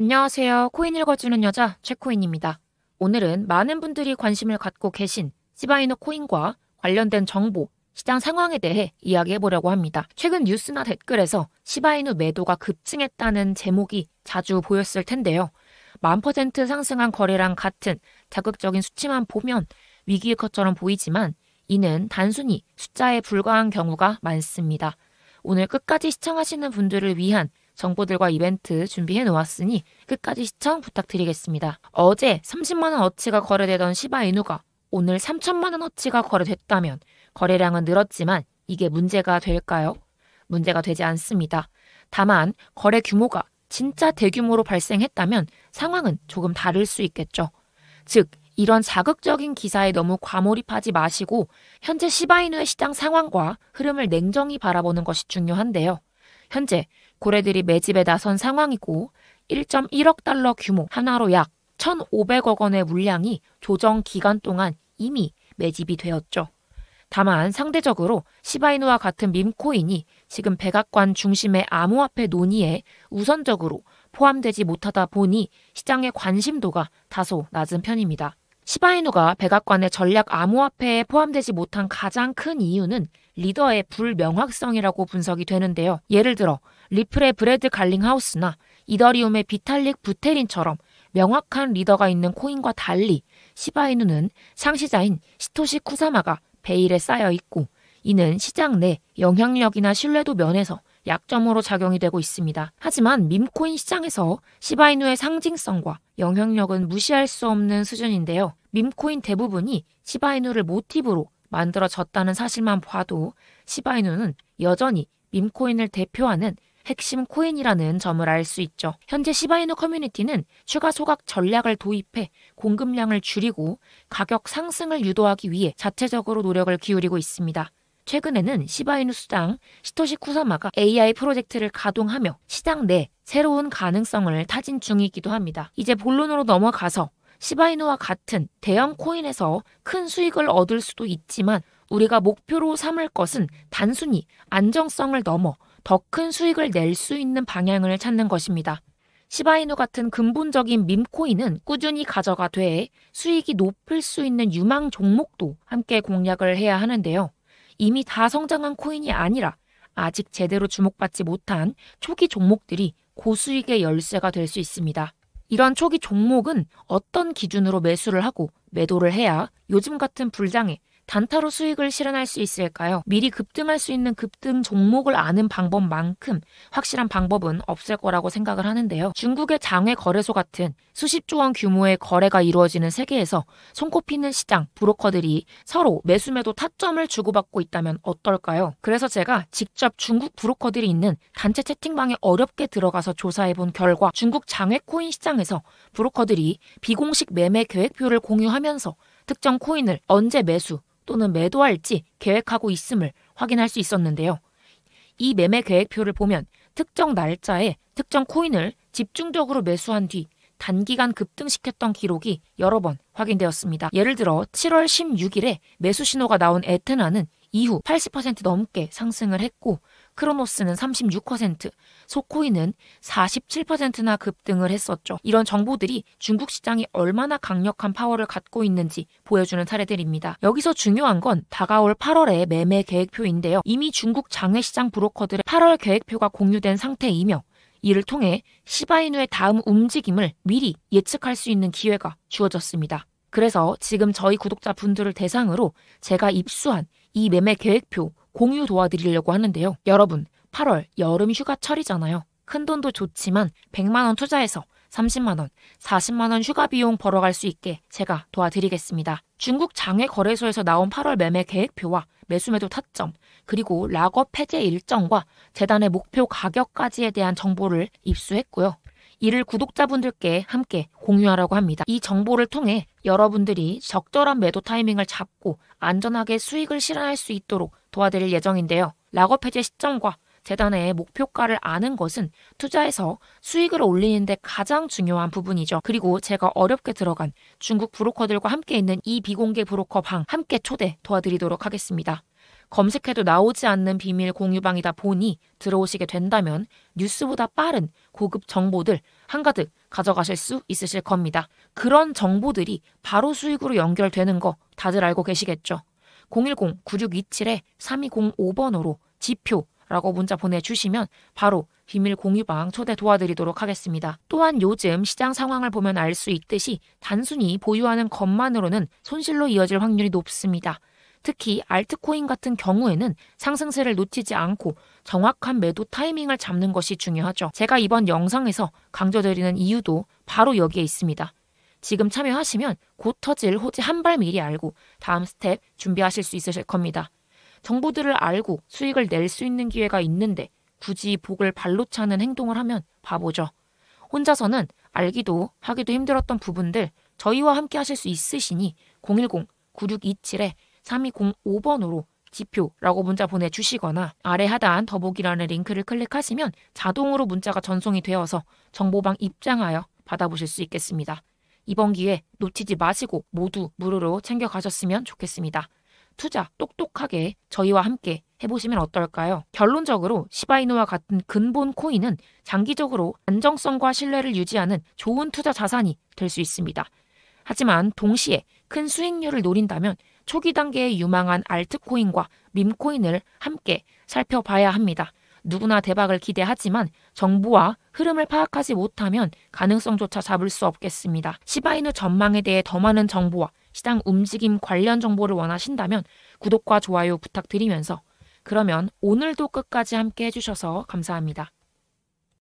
안녕하세요. 코인 읽어주는 여자 최코인입니다. 오늘은 많은 분들이 관심을 갖고 계신 시바이누 코인과 관련된 정보, 시장 상황에 대해 이야기해보려고 합니다. 최근 뉴스나 댓글에서 시바이누 매도가 급증했다는 제목이 자주 보였을 텐데요. 1000% 상승한 거래량 같은 자극적인 수치만 보면 위기일 것처럼 보이지만 이는 단순히 숫자에 불과한 경우가 많습니다. 오늘 끝까지 시청하시는 분들을 위한 정보들과 이벤트 준비해 놓았으니 끝까지 시청 부탁드리겠습니다. 어제 30만원 어치가 거래되던 시바이누가 오늘 3천만원 어치가 거래됐다면 거래량은 늘었지만 이게 문제가 될까요? 문제가 되지 않습니다. 다만 거래 규모가 진짜 대규모로 발생했다면 상황은 조금 다를 수 있겠죠. 즉, 이런 자극적인 기사에 너무 과몰입하지 마시고 현재 시바이누의 시장 상황과 흐름을 냉정히 바라보는 것이 중요한데요. 현재 고래들이 매집에 나선 상황이고 1.1억 달러 규모 하나로 약 1,500억 원의 물량이 조정 기간 동안 이미 매집이 되었죠. 다만 상대적으로 시바이누와 같은 밈코인이 지금 백악관 중심의 암호화폐 논의에 우선적으로 포함되지 못하다 보니 시장의 관심도가 다소 낮은 편입니다. 시바이누가 백악관의 전략 암호화폐에 포함되지 못한 가장 큰 이유는 리더의 불명확성이라고 분석이 되는데요. 예를 들어 리플의 브래드 갈링하우스나 이더리움의 비탈릭 부테린처럼 명확한 리더가 있는 코인과 달리 시바이누는 상시자인 시토시 쿠사마가 베일에 쌓여 있고 이는 시장 내 영향력이나 신뢰도 면에서 약점으로 작용이 되고 있습니다. 하지만 밈코인 시장에서 시바이누의 상징성과 영향력은 무시할 수 없는 수준인데요. 밈코인 대부분이 시바이누를 모티브로 만들어졌다는 사실만 봐도 시바이누는 여전히 밈코인을 대표하는 핵심 코인이라는 점을 알 수 있죠. 현재 시바이누 커뮤니티는 추가 소각 전략을 도입해 공급량을 줄이고 가격 상승을 유도하기 위해 자체적으로 노력을 기울이고 있습니다. 최근에는 시바이누 수장 시토시 쿠사마가 AI 프로젝트를 가동하며 시장 내 새로운 가능성을 타진 중이기도 합니다. 이제 본론으로 넘어가서 시바이누와 같은 대형 코인에서 큰 수익을 얻을 수도 있지만 우리가 목표로 삼을 것은 단순히 안정성을 넘어 더 큰 수익을 낼 수 있는 방향을 찾는 것입니다. 시바이누 같은 근본적인 밈코인은 꾸준히 가져가 돼 수익이 높을 수 있는 유망 종목도 함께 공략을 해야 하는데요. 이미 다 성장한 코인이 아니라 아직 제대로 주목받지 못한 초기 종목들이 고수익의 열쇠가 될 수 있습니다. 이런 초기 종목은 어떤 기준으로 매수를 하고 매도를 해야 요즘 같은 불장에 단타로 수익을 실현할 수 있을까요? 미리 급등할 수 있는 급등 종목을 아는 방법만큼 확실한 방법은 없을 거라고 생각을 하는데요. 중국의 장외 거래소 같은 수십조 원 규모의 거래가 이루어지는 세계에서 손꼽히는 시장, 브로커들이 서로 매수매도 타점을 주고받고 있다면 어떨까요? 그래서 제가 직접 중국 브로커들이 있는 단체 채팅방에 어렵게 들어가서 조사해본 결과 중국 장외 코인 시장에서 브로커들이 비공식 매매 계획표를 공유하면서 특정 코인을 언제 매수 또는 매도할지 계획하고 있음을 확인할 수 있었는데요. 이 매매 계획표를 보면 특정 날짜에 특정 코인을 집중적으로 매수한 뒤 단기간 급등시켰던 기록이 여러 번 확인되었습니다. 예를 들어 7월 16일에 매수 신호가 나온 에테나는 이후 80% 넘게 상승을 했고 크로노스는 36%, 소코인은 47%나 급등을 했었죠. 이런 정보들이 중국 시장이 얼마나 강력한 파워를 갖고 있는지 보여주는 사례들입니다. 여기서 중요한 건 다가올 8월의 매매 계획표인데요. 이미 중국 장외시장 브로커들의 8월 계획표가 공유된 상태이며 이를 통해 시바이누의 다음 움직임을 미리 예측할 수 있는 기회가 주어졌습니다. 그래서 지금 저희 구독자분들을 대상으로 제가 입수한 이 매매 계획표 공유 도와드리려고 하는데요. 여러분, 8월 여름 휴가철이잖아요. 큰돈도 좋지만 100만 원 투자해서 30만 원, 40만 원 휴가 비용 벌어갈 수 있게 제가 도와드리겠습니다. 중국 장외 거래소에서 나온 8월 매매 계획표와 매수매도 타점, 그리고 락업 해제 일정과 재단의 목표 가격까지에 대한 정보를 입수했고요. 이를 구독자분들께 함께 공유하려고 합니다. 이 정보를 통해 여러분들이 적절한 매도 타이밍을 잡고 안전하게 수익을 실현할 수 있도록 도와드릴 예정인데요. 락업 해제 시점과 재단의 목표가를 아는 것은 투자에서 수익을 올리는 데 가장 중요한 부분이죠. 그리고 제가 어렵게 들어간 중국 브로커들과 함께 있는 이 비공개 브로커 방 함께 초대 도와드리도록 하겠습니다. 검색해도 나오지 않는 비밀 공유방이다 보니 들어오시게 된다면 뉴스보다 빠른 고급 정보들 한가득 가져가실 수 있으실 겁니다. 그런 정보들이 바로 수익으로 연결되는 거 다들 알고 계시겠죠? 010-9627-3205번으로 지표라고 문자 보내주시면 바로 비밀 공유방 초대 도와드리도록 하겠습니다. 또한 요즘 시장 상황을 보면 알 수 있듯이 단순히 보유하는 것만으로는 손실로 이어질 확률이 높습니다. 특히 알트코인 같은 경우에는 상승세를 놓치지 않고 정확한 매도 타이밍을 잡는 것이 중요하죠. 제가 이번 영상에서 강조드리는 이유도 바로 여기에 있습니다. 지금 참여하시면 곧 터질 호재 한 발 미리 알고 다음 스텝 준비하실 수 있으실 겁니다. 정보들을 알고 수익을 낼 수 있는 기회가 있는데 굳이 복을 발로 차는 행동을 하면 바보죠. 혼자서는 알기도 하기도 힘들었던 부분들 저희와 함께 하실 수 있으시니 010-9627-3205번으로 지표라고 문자 보내주시거나 아래 하단 더보기란의 링크를 클릭하시면 자동으로 문자가 전송이 되어서 정보방 입장하여 받아보실 수 있겠습니다. 이번 기회 놓치지 마시고 모두 무료로 챙겨가셨으면 좋겠습니다. 투자 똑똑하게 저희와 함께 해보시면 어떨까요? 결론적으로 시바이누와 같은 근본 코인은 장기적으로 안정성과 신뢰를 유지하는 좋은 투자 자산이 될 수 있습니다. 하지만 동시에 큰 수익률을 노린다면 초기 단계에 유망한 알트코인과 밈코인을 함께 살펴봐야 합니다. 누구나 대박을 기대하지만 정보와 흐름을 파악하지 못하면 가능성조차 잡을 수 없겠습니다. 시바이누 전망에 대해 더 많은 정보와 시장 움직임 관련 정보를 원하신다면 구독과 좋아요 부탁드리면서 그러면 오늘도 끝까지 함께 해주셔서 감사합니다.